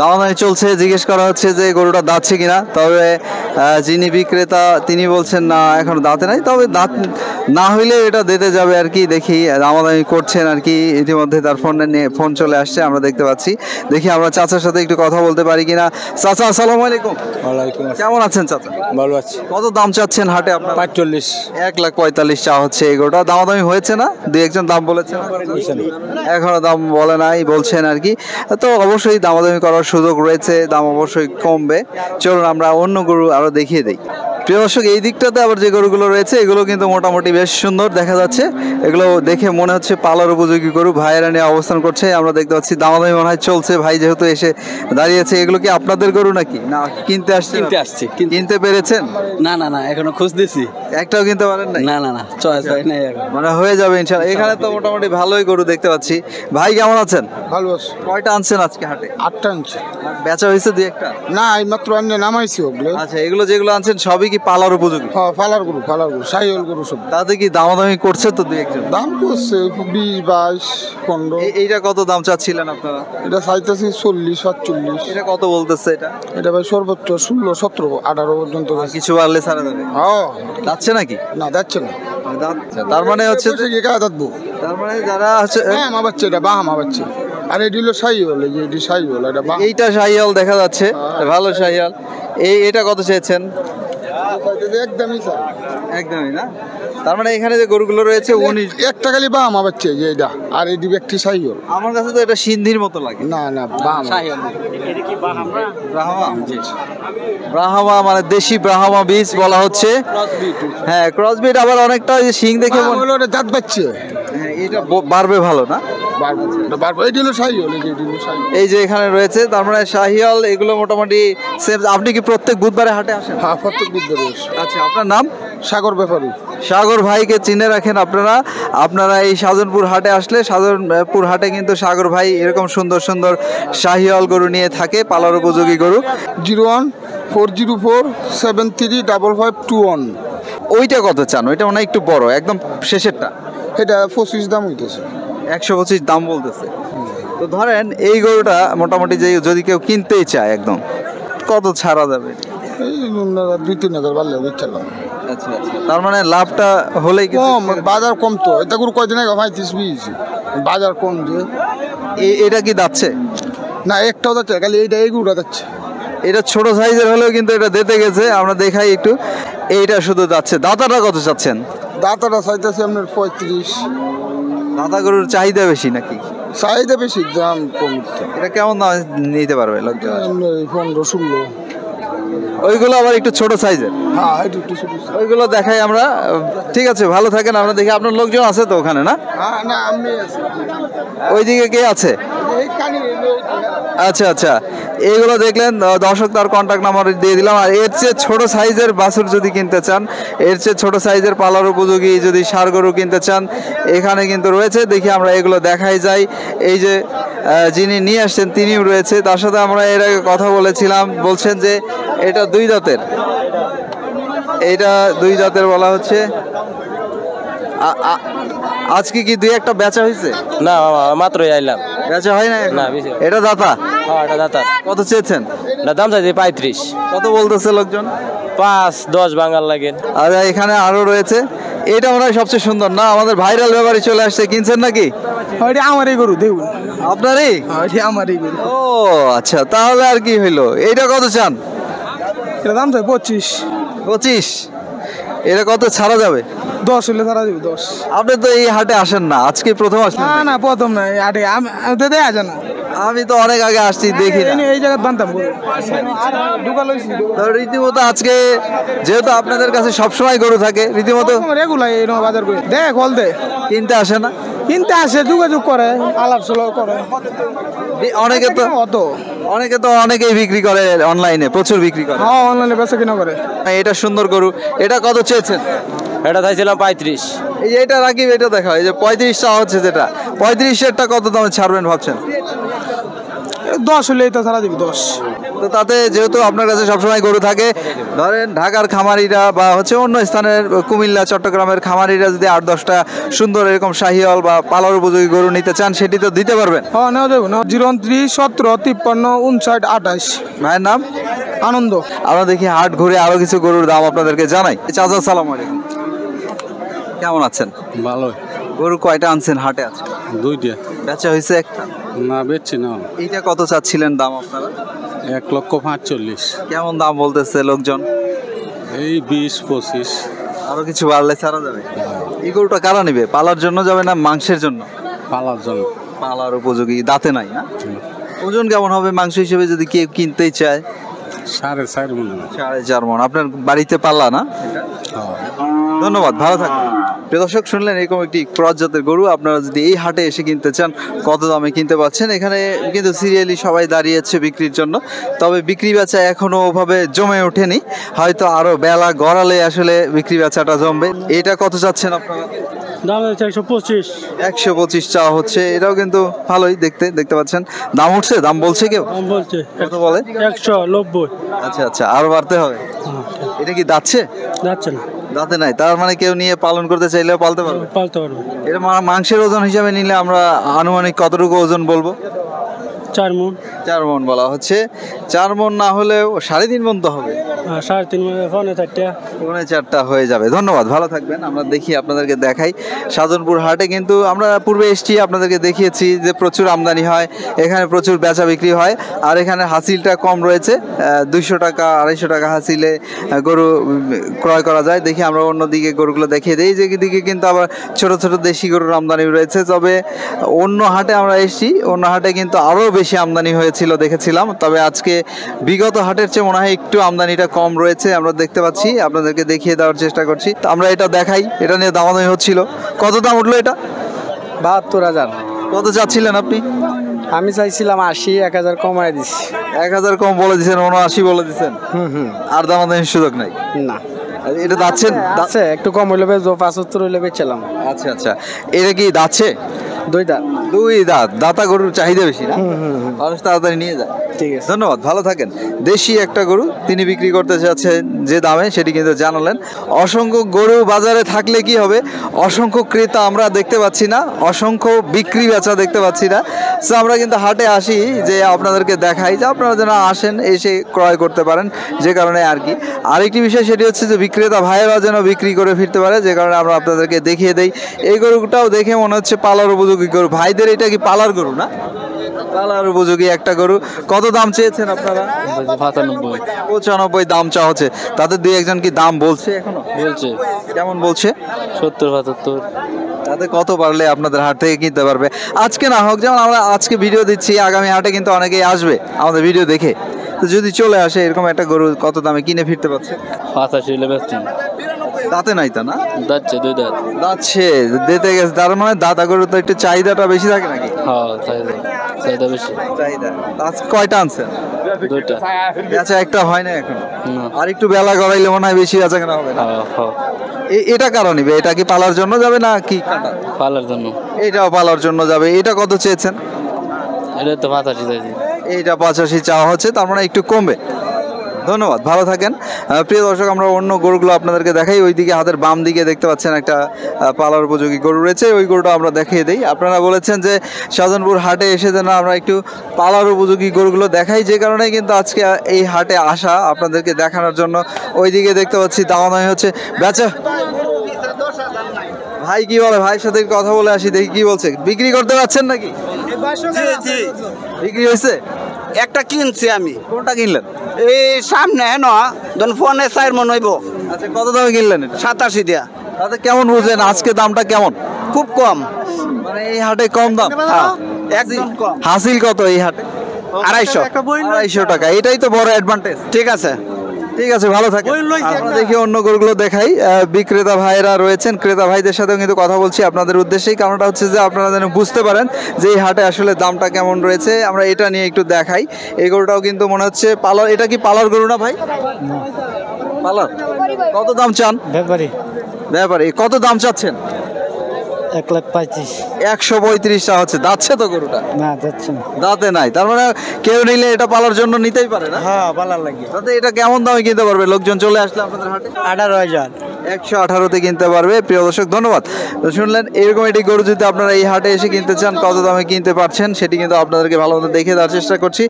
দামাদামি চলছে, জিজ্ঞেস করা হচ্ছে যে গরুটা দাঁতছে কিনা। তবে যিনি বিক্রেতা তিনি বলছেন না, এখন দাঁতে নাই, তবে দাঁত না হইলে এটা দিতে যাবে আর কি। দেখি দামাদামি করছেন আর কি, ইতিমধ্যে তার ফোন চলে আসছে আমরা দেখতে পাচ্ছি। দেখি আমরা চাচার সাথে একটু কথা বলতে পারি কিনা। চাচা আসসালামু আলাইকুম। ওয়ালাইকুম আসসালাম। কেমন আছেন চাচা? ভালো আছি। কত দাম চাচ্ছেন হাটে আপনার? 45। 1,45,000 চা হচ্ছে এই গরুটা। দামাদামি হয়েছে না? দু একজন দাম বলেছেন, এখনো দাম বলে নাই, বলছেন আর কি। তো অবশ্যই দামাদামি করার সুযোগ রয়েছে, দাম অবশ্যই কমবে। চলুন আমরা অন্য গরু আরো দেখিয়ে দিই। প্রিয় দর্শক, এই দিকটাতে আবার যে গরুগুলো রয়েছে এগুলো কিন্তু মোটামুটি বেশ সুন্দর দেখা যাচ্ছে। এগুলো দেখে মনে হচ্ছে পালার উপযোগী গরু। ভাইয়েরা নিয়ে অবস্থান করছে, আমরা দেখতে পাচ্ছি। দামাদামি মনে হয় চলছে, ভাই যেহেতু এসে দাঁড়িয়েছে। এগুলো কি আপনাদের গরু নাকি না কিনতে আসছে? কিনতে আসছি। কিনতে পেরেছেন? না না না, এখনো খুঁজতেছি। একটাও কিনতে পারেন নাই? না না না, চয়েস হয় নাই এখন। মানে হয়ে যাবে ইনশাআল্লাহ। এখানে তো মোটামুটি ভালোই গরু দেখতে পাচ্ছি। ভাই কেমন আছেন? ভালো আছে। কয়টা আনছেন আজকে হাটে? 8টা আনছে। বেচা হয়েছে দুই একটা? না, এই মাত্র আনলে নামাইছি ওগুলো। আচ্ছা, এগুলো যেগুলো আনছেন সবই কি পালার উপযোগী? হ্যাঁ, ফালার গরু সাইল গরু সব। তাতে কি দামাদামি করছে তো দুই একজন? দাম করছে 20, 22, 15। এইটা কত দাম চাচ্ছিলেন আপনারা? এটা চাইতেছি 40, 47। এটা কত বলতেছে এটা? এটা ভাই সর্বোচ্চ 16, 17, 18 পর্যন্ত আর কিছু বাড়লে ছাড়া যাবে? হ্যাঁ। যাচ্ছে নাকি? না, যাচ্ছে না। তার মানে হচ্ছে কি কাজ দাঁতবো? তার মানে যারা আছে বাহামা বাচ্চা, এটা বাহামা বাচ্চা। আর এটি হলো সাইওয়াল, এই যে এটি সাইওয়াল, এটা এইটা শাহিয়াল দেখা যাচ্ছে, ভালো শাহিয়াল। এটা কত চেয়েছেন? একদমই স্যার, একদমই না। তার মানে এখানে যে গরুগুলো রয়েছে 19 একটা খালি বাহামা বাচ্চা, যে এটা। আর এটি একটি সাইওয়াল। আমার কাছে তো এটা সিন্ধির মতো লাগে। না না, বাহামা। ব্রাহ্মা, ব্রাহ্মা মানে দেশি ব্রাহ্মা বীজ বলা হচ্ছে। হ্যাঁ, ক্রসবিট। আবার অনেকটা শিং দেখে হলো ওটা দাঁত বাচ্চা। হ্যাঁ, এটা বাড়বে ভালো না? এই যে এখানে রয়েছে, তার মানে শাহিয়াল এগুলো মোটামুটি সেম। আপনি কি প্রত্যেক বুধবারে হাটে আসেন? হ্যাঁ, প্রত্যেক বুধবারে। আচ্ছা, আপনার নাম? সাগর ব্যাপারী। সাগর ভাইকে চিনে রাখেন আপনারা এই সাজনপুর হাটে আসলে, সাজনপুর হাটে কিন্তু সাগর ভাই এরকম সুন্দর সুন্দর শাহিয়াল গরু নিয়ে থাকে, পালার উপযোগী গরু। 014047355521। ওইটা কত চান? ওইটা মানে একটু বড়, একদম শেষেরটা। এটা 25 দাম হইতেছে। 125 দাম বলতেছে। তো ধরেন এই গরুটা মোটামুটি যে যদি কেউ কিনতেই চায় একদম, কত ছাড়া যাবে? এই 2-3 হাজার বাড়লে বেচালাম। আচ্ছা আচ্ছা, তার মানে লাভটা হলেই কম, বাজার কম তো। এটা গরু কয়দিন আগে 35-20, বাজার কম যে। এটা কি যাচ্ছে না? একটাও যাচ্ছে খালি, এই গরুটা যাচ্ছে। এটা ছোট সাইজের হলেও কিন্তু এটা দিতে গেছে, আমরা দেখাই একটু। এইটা শুধু যাচ্ছে। দাতাটা কত চাচ্ছেন? দাঁতাটা চাইতেছে আপনার 35। দাতা গরুর চাহিদা বেশি নাকি? চাহিদা বেশি, দাম কম। এটা কেমন দাম নিতে পারবে লোকজন? 15-16। ওইগুলো আবার একটু ছোট সাইজের। হ্যাঁ, এটা একটু ছোট। ওইগুলো দেখাই আমরা। ঠিক আছে, ভালো থাকেন। আমরা দেখি আপনার লোকজন আছে তো ওখানে না? হ্যাঁ, না আমি আছি। ওইদিকে কে আছে? আচ্ছা আচ্ছা, এইগুলো দেখলেন দর্শক, তার কন্ট্যাক্ট নাম্বার দিয়ে দিলাম। আর এর চেয়ে ছোট সাইজের বাছুর যদি কিনতে চান, এর চেয়ে ছোট সাইজের পালার উপযোগী যদি ষাঁড় গরু কিনতে চান, এখানে কিন্তু রয়েছে। দেখি আমরা এগুলো দেখাই যাই। এই যে যিনি নিয়ে আসছেন তিনিও রয়েছে, তার সাথে আমরা এর আগে কথা বলেছিলাম। বলছেন যে এটা 2 দাঁতের, এইটা 2 দাঁতের বলা হচ্ছে। আজকে কি 2-1টা বেচা হয়েছে? না মাত্রই আইলাম। বেচা হয় না? এটা দাতা? হ্যাঁ, এটা দাতা। কত চেয়েছেন? এটা দাম চাইছে 35। কত বলতেছে লোকজন? 5-10 বাঙাল লাগে। আর এখানে আরো রয়েছে। এটা মনে হয় সবচেয়ে সুন্দর না? আমাদের ভাইরাল ব্যাপারে চলে আসছে, কিনছেন নাকি? ওইটা আমারই গরু, দেখুন। আপনারই? ওইটা আমারই গরু। ও আচ্ছা, তাহলে আর কি হইলো। এইটা কত চান? এটা দাম চাই 25। 25? এটা কত ছাড়া যাবে? 10 হলে ছাড়া যাবে। 10। আপনি তো এই হাটে আসেন না, আজকে প্রথম আসলেন? না না, প্রথম না। আটে আমি আসে না। আমি তো অনেক আগে আসছি, দেখি না। এই জায়গায় বানতাম রীতিমতো আজকে যেহেতু আপনাদের কাছে সবসময় গরু থাকে, রীতিমতো রেগুলার এই বাজার করে দেখ হল দে। কিনতে আসে না? কিনতে আসে, যোগাযোগ করে, আলাপ সলাপ করে। অনেকে তো অনেকেই বিক্রি করে অনলাইনে, প্রচুর বিক্রি করে। হ্যাঁ, অনলাইনে বেচা কিনা করে। এটা সুন্দর গরু। এটা কত চেয়েছেন? এটা চাইছিলাম 35। এই যে এটা রাকিব, এটা দেখা, এই যে 35 চা হচ্ছে, যেটা 35 এরটা কত দামে ছাড়বেন ভাবছেন? 10 হলে তো ছাড়া দিবি 10। তো তাতে যেহেতু আপনার কাছে সবসময় গরু থাকে, ধরেন ঢাকার খামারিরা বা হচ্ছে অন্য স্থানের কুমিল্লা চট্টগ্রামের খামারিরা যদি 8-10টা সুন্দর এরকম শাহিওয়াল বা পালার উপযোগী গরু নিতে চান, সেটি তো দিতে পারবেন। হ্যাঁ নেওয়া যাবে না। 029 17 53 59 28। ভাইয়ের নাম? আনন্দ। আমরা দেখি হাট ঘুরে আরো কিছু গরুর দাম আপনাদেরকে জানাই। চাচা সালাম আলাইকুম, কেমন আছেন? ভালো। গরু কয়টা আনছেন হাটে? আছে 2টা। বেচা হয়েছে একটা? না বেচছি না। এইটা কত চাচ্ছিলেন দাম আপনারা? 1,45,000। কেমন দাম বলতেছে লোকজন? এই 20-25। আরো কিছু বাড়লে ছাড়া যাবে। এই গরুটা কারা নিবে? পালার জন্য যাবে না মাংসের জন্য? পালার জন্য। পালার উপযোগী, দাঁতে নাই না? ওজন কেমন হবে মাংস হিসেবে যদি কেউ কিনতেই চায়? 4.5 মনে হয়। 4.5 মণ। আপনার বাড়িতে পাল্লা না? হ্যাঁ। ধন্যবাদ, ভালো থাকবেন। প্রিয় দর্শক, শুনলেন এরকম একটি ক্রস জাতের গরু। আপনারা যদি এই হাটে এসে কিনতে চান, কত দামে কিনতে পারছেন। এখানে কিন্তু সিরিয়ালি সবাই দাঁড়িয়েছে বিক্রির জন্য, তবে বিক্রি বেচা এখনো ওভাবে জমে ওঠেনি। হয়তো আরো বেলা গড়ালে আসলে বিক্রি বেচাটা জমবে। এটা কত চাচ্ছেন আপনারা? দাম হচ্ছে 125। 125 চাওয়া হচ্ছে। এটাও কিন্তু ভালোই দেখতে পাচ্ছেন। দাম উঠছে? দাম বলছে কেউ? দাম বলছে কত বলে? 190। আচ্ছা আচ্ছা, আরো বাড়তে হবে। এটা কি দাঁতছে? যাচ্ছে না, দাঁতে নাই, তার মানে কেউ নিয়ে পালন করতে চাইলেও পালতে পারবে। পালতে পারবে। এটা মাংসের ওজন হিসাবে নিলে আমরা আনুমানিক কতটুকু ওজন বলবো? 4 মণ। 4 মণ বলা হচ্ছে। 4 মণ না হলেও 3.5 মণ তো হবে। 3.5 মণ, 4.5টা। 4.5টা হয়ে যাবে। ধন্যবাদ, ভালো থাকবেন। আমরা দেখি, আপনাদেরকে দেখাই সাধনপুর হাটে কিন্তু আমরা পূর্বে এসেছি, আপনাদেরকে দেখিয়েছি যে প্রচুর আমদানি হয়, এখানে প্রচুর বেচা বিক্রি হয়। আর এখানে হাসিলটা কম রয়েছে, 200 টাকা 250 টাকা হাসিলে গরু ক্রয় করা যায়। দেখি আমরা অন্যদিকে গরুগুলো দেখিয়ে দিই, যে দিকে কিন্তু আবার ছোট ছোট দেশি গরুর আমদানি রয়েছে। তবে অন্য হাটে আমরা এসেছি, অন্য হাটে কিন্তু আরও বেশি আমদানি হয়েছিল দেখেছিলাম। তবে আজকে বিগত হাটের চেয়ে মনে হয় একটু আমদানিটা কম রয়েছে, আমরা দেখতে পাচ্ছি। আপনাদেরকে দেখিয়ে দেওয়ার চেষ্টা করছি। তো আমরা এটা দেখাই, এটা নিয়ে দামাদামি হচ্ছিল। কত দাম উঠলো এটা? 72,000। কত চাচ্ছিলেন আপনি? আমি চাইছিলাম 80, 1,000 কমায় দিছি। 1000 কম বলে দিচ্ছেন, 79 বলে দিচ্ছেন। আর দামাদামির সুযোগ নাই? না। এটা দাচ্ছেন? আছে একটু কম হইলে বেচবো, 75 হইলে বেচলাম। আচ্ছা আচ্ছা, এটা কি দাচ্ছে? 2 দাঁত। 2 দাঁত। দাতা গরুর চাহিদা বেশি না? মানুষ তাড়াতাড়ি নিয়ে যায়। ঠিক আছে, ধন্যবাদ, ভালো থাকেন। দেশি একটা গরু তিনি বিক্রি করতে চাচ্ছেন যে দামে, সেটি কিন্তু জানালেন। অসংখ্য গরু বাজারে থাকলে কি হবে, অসংখ্য ক্রেতা আমরা দেখতে পাচ্ছি না, অসংখ্য বিক্রি বেচা দেখতে পাচ্ছি না। সো আমরা কিন্তু হাটে আসি যে আপনাদেরকে দেখাই, যে আপনারা যেন আসেন, এসে ক্রয় করতে পারেন। যে কারণে আর কি আরেকটি বিষয়, সেটি হচ্ছে যে বিক্রেতা ভাইয়েরা যেন বিক্রি করে ফিরতে পারে, যে কারণে আমরা আপনাদেরকে দেখিয়ে দেই। এই গরুটাও দেখে মনে হচ্ছে পালার উপযোগী গরু। ভাইদের এটা কি পালার গরু না? পালার উপযোগী একটা গরু। কত দাম চেয়েছেন আপনারা? 95 দাম চাওয়া হচ্ছে। তাদের 2-1 কি দাম বলছে এখনো? বলছে কেমন বলছে? 70-75। তাতে কত পারলে আপনাদের হাট থেকে কিনতে পারবে? আজকে না হোক, যেমন আমরা আজকে ভিডিও দিচ্ছি, আগামী হাটে কিন্তু অনেকেই আসবে আমাদের ভিডিও দেখে। তো যদি চলে আসে এরকম একটা গরু, কত দামে কিনে ফিরতে পারছে? 85 হলে বেচছেন। দাঁতে নাই তা না? যাচ্ছে 2 দাঁত। দাচ্ছে, দিতে গেছে। তার মানে দাতা গরু তো একটু চাহিদাটা বেশি থাকে নাকি? হ্যাঁ, চাহিদা বেশি। চাহিদা। আজকে কয়টা আনছেন? 2টা। আচ্ছা, একটা হয় না এখন? না। আর একটু বেলা গড়াইলে মনে হয় বেশি বেচা কেনা হবে না? হ্যাঁ, এটা কারণ নিবে? এটা কি পালার জন্য যাবে না কি কাটা? পালার জন্য। এটাও পালার জন্য যাবে। এটা কত চেয়েছেন? এটা তো 85 চাইছি। এইটা 85 চাওয়া হচ্ছে, তার মানে একটু কমবে। ধন্যবাদ, ভালো থাকেন। প্রিয় দর্শক, আমরা অন্য গরুগুলো আপনাদেরকে দেখাই। ওইদিকে হাতের বাম দিকে দেখতে পাচ্ছেন একটা পালার উপযোগী গরু রয়েছে, ওই গরুটা আমরা দেখিয়ে দিই। আপনারা বলেছেন যে শাহজাহানপুর হাটে এসে যেন আমরা একটু পালার উপযোগী গরুগুলো দেখাই, যে কারণে কিন্তু আজকে এই হাটে আসা আপনাদেরকে দেখানোর জন্য। ওইদিকে দেখতে পাচ্ছি দামাদামি হচ্ছে। বেচা ভাই কি বলে? ভাইয়ের সাথে কথা বলে আসি, দেখি কি বলছে। বিক্রি করতে পারছেন নাকি? বিক্রি হয়েছে? একটা কিনছি আমি। কোনটা কিনলেন? এই সামনে হেন ধরুন ফোনে 4 মণ হইব। আচ্ছা, কত দামে কিনলেন এটা? 87 দিয়া। তাতে কেমন বুঝলেন আজকে দামটা কেমন? খুব কম, মানে এই হাটে কম দাম? একদম কম। হাসিল কত এই হাটে? 250 টাকা। এটাই তো বড় অ্যাডভান্টেজ। ঠিক আছে, ঠিক আছে, ভালো থাকে। আমরা দেখি অন্য গরুগুলো দেখাই। বিক্রেতা ভাইরা রয়েছেন, ক্রেতা ভাইদের সাথেও কিন্তু কথা বলছি আপনাদের উদ্দেশ্যেই। কারণটা হচ্ছে যে আপনারা যেন বুঝতে পারেন যে এই হাটে আসলে দামটা কেমন রয়েছে। আমরা এটা নিয়ে একটু দেখাই। এই গরুটাও কিন্তু মনে হচ্ছে পালার। এটা কি পালার গরু না ভাই? পালার। কত দাম চান? ব্যাপারি ব্যাপারে কত দাম চাচ্ছেন? 1,35,000 135 হচ্ছে, দাচ্ছে তো গরুটা? না যাচ্ছে না। দাঁতে নাই, তার মানে কেউ নিলে এটা পালার জন্য নিতেই পারে না? হ্যাঁ পালার লাগে। তাতে এটা কেমন দামে কিনতে পারবে লোকজন চলে আসলে আপনাদের হাটে? 18,000। 118তে কিনতে পারবে। প্রিয় দর্শক ধন্যবাদ। তো শুনলেন, এরকম একটি গরু যদি আপনারা এই হাটে এসে কিনতে চান, কত দামে কিনতে পারছেন সেটি কিন্তু আপনাদেরকে ভালো মতো দেখে দেওয়ার চেষ্টা করছি।